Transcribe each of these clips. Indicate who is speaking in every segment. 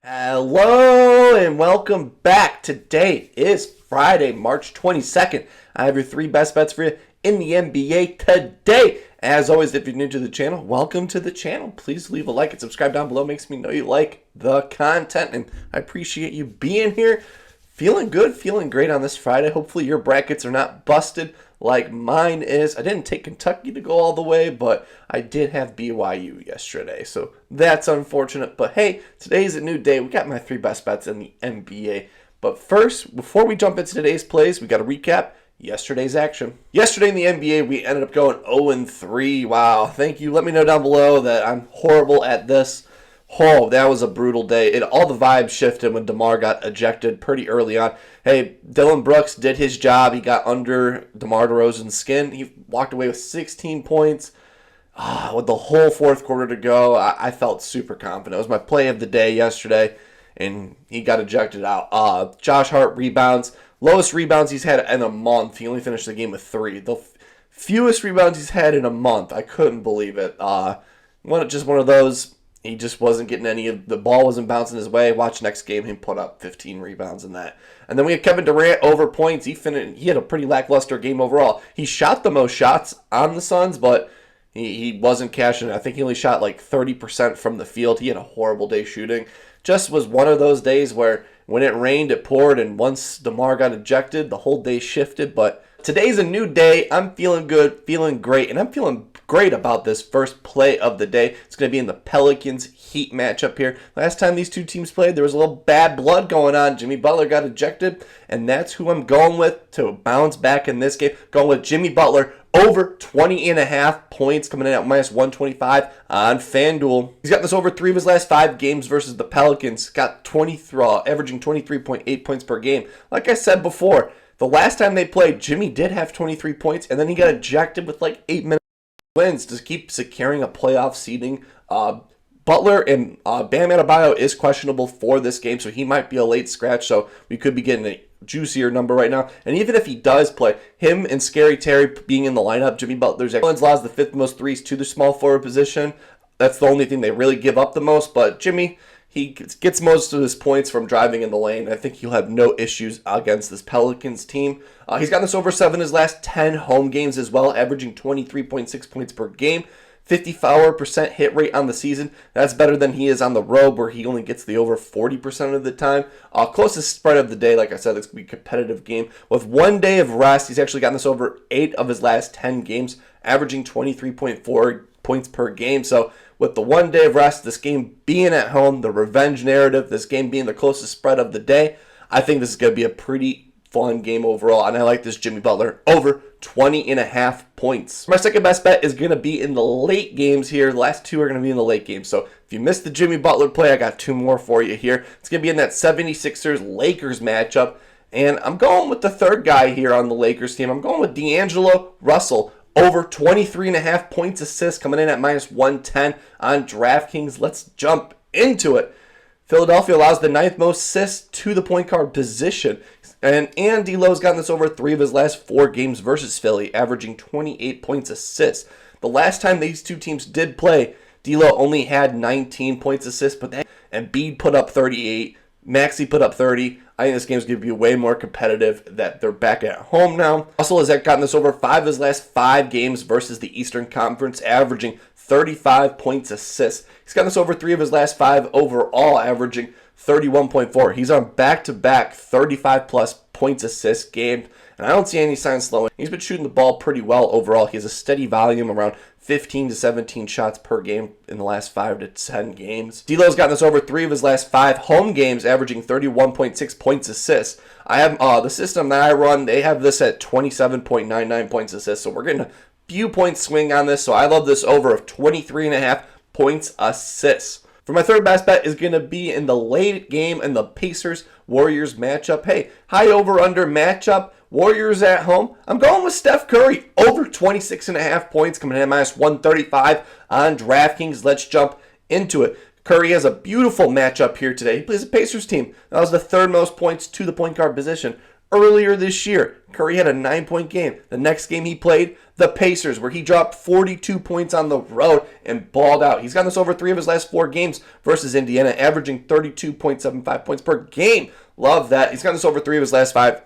Speaker 1: Hello and welcome back. Today is Friday, March 22nd. I have your three best bets for you in the NBA today. As always, if you're new to the channel, welcome to the channel. Please leave a like and subscribe down below. Makes me know you like the content, and I appreciate you being here. Feeling good, feeling great on this Friday. Hopefully your brackets are not busted like mine is. I didn't take Kentucky to go all the way, but I did have BYU yesterday, so that's unfortunate. But hey, today's a new day. We got my three best bets in the NBA. But first, before we jump into today's plays, we got to recap yesterday's action. Yesterday in the NBA, we ended up going 0-3. Wow, thank you. Let me know down below that I'm horrible at this. Oh, that was a brutal day. All the vibes shifted when DeMar got ejected pretty early on. Hey, Dillon Brooks did his job. He got under DeMar DeRozan's skin. He walked away with 16 points. With the whole fourth quarter to go, I felt super confident. It was my play of the day yesterday, and he got ejected out. Josh Hart rebounds. Lowest rebounds he's had in a month. He only finished the game with 3. The fewest rebounds he's had in a month. I couldn't believe it. Just one of those. He just wasn't getting any of the ball, wasn't bouncing his way. Watch next game, he put up 15 rebounds in that. And then we had Kevin Durant over points. He had a pretty lackluster game overall. He shot the most shots on the Suns, but he wasn't cashing it. I think he only shot like 30% from the field. He had a horrible day shooting. Just was one of those days where when it rained, it poured, and once DeMar got ejected, the whole day shifted. But today's a new day. I'm feeling good, feeling great, and I'm feeling great about this first play of the day. It's going to be in the Pelicans Heat matchup here. Last time these two teams played, there was a little bad blood going on. Jimmy Butler got ejected, and that's who I'm going with to bounce back in this game. Going with Jimmy Butler over 20.5 points, coming in at minus 125 on FanDuel. He's got this over 3 of his last 5 games versus the Pelicans. Got averaging 23.8 points per game. Like I said before, the last time they played, Jimmy did have 23 points, and then he got ejected with like 8 minutes wins to keep securing a playoff seeding. Butler and Bam Adebayo is questionable for this game, so he might be a late scratch, so we could be getting a juicier number right now. And even if he does play, him and Scary Terry being in the lineup, Jimmy Butler's allows the 5th most threes to the small forward position. That's the only thing they really give up the most, but Jimmy, he gets most of his points from driving in the lane. I think he'll have no issues against this Pelicans team. He's gotten this over 7 his last 10 home games as well, averaging 23.6 points per game. 54% hit rate on the season. That's better than he is on the road, where he only gets the over 40% of the time. Closest spread of the day, like I said, it's going to be a competitive game. With 1 day of rest, he's actually gotten this over 8 of his last 10 games, averaging 23.4 points per game. So with the 1 day of rest, this game being at home, the revenge narrative, this game being the closest spread of the day, I think this is going to be a pretty fun game overall, and I like this Jimmy Butler over 20.5 points. My second best bet is going to be in the late games here. The last 2 are going to be in the late games, so if you missed the Jimmy Butler play, I got 2 more for you here. It's going to be in that 76ers-Lakers matchup, and I'm going with the third guy here on the Lakers team. I'm going with D'Angelo Russell over 23.5 points assists, coming in at minus 110 on DraftKings. Let's jump into it. Philadelphia allows the 9th most assists to the point guard position. And D'Lo's gotten this over 3 of his last 4 games versus Philly, averaging 28 points assists. The last time these two teams did play, D'Lo only had 19 points assists, but then Embiid put up 38, Maxey put up 30. I think this game's going to be way more competitive that they're back at home now. Russell has gotten this over 5 of his last 5 games versus the Eastern Conference, averaging 35 points assists. He's gotten this over 3 of his last 5 overall, averaging 31.4. He's on back-to-back 35-plus points assist game, and I don't see any signs slowing. He's been shooting the ball pretty well overall. He has a steady volume, around 15 to 17 shots per game in the last 5 to 10 games. D'Lo's gotten this over 3 of his last 5 home games, averaging 31.6 points assists. I have the system that I run, they have this at 27.99 points assists, so we're getting a few points swing on this, so I love this over of 23.5 points assists. For my third best bet is going to be in the late game in the Pacers-Warriors matchup. Hey, high over-under matchup. Warriors at home. I'm going with Steph Curry over 26.5 points, coming in at minus 135 on DraftKings. Let's jump into it. Curry has a beautiful matchup here today. He plays a Pacers team. That was the 3rd most points to the point guard position. Earlier this year, Curry had a 9-point game. The next game he played, the Pacers, where he dropped 42 points on the road and balled out. He's gotten this over 3 of his last 4 games versus Indiana, averaging 32.75 points per game. Love that. He's gotten this over 3 of his last 5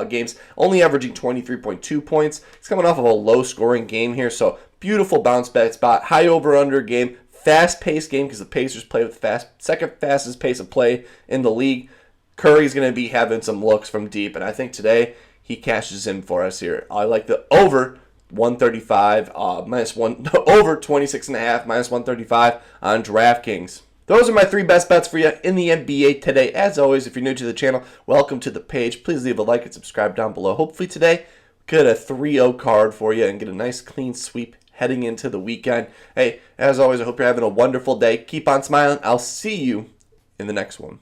Speaker 1: games, only averaging 23.2 points. He's coming off of a low-scoring game here, so beautiful bounce-back spot. High over-under game, fast-paced game because the Pacers play with the second fastest pace of play in the league. Curry's going to be having some looks from deep, and I think today he cashes in for us here. I like the over 135, minus one, over 26.5, minus 135 on DraftKings. Those are my 3 best bets for you in the NBA today. As always, if you're new to the channel, welcome to the page. Please leave a like and subscribe down below. Hopefully today, get a 3-0 card for you and get a nice clean sweep heading into the weekend. Hey, as always, I hope you're having a wonderful day. Keep on smiling. I'll see you in the next one.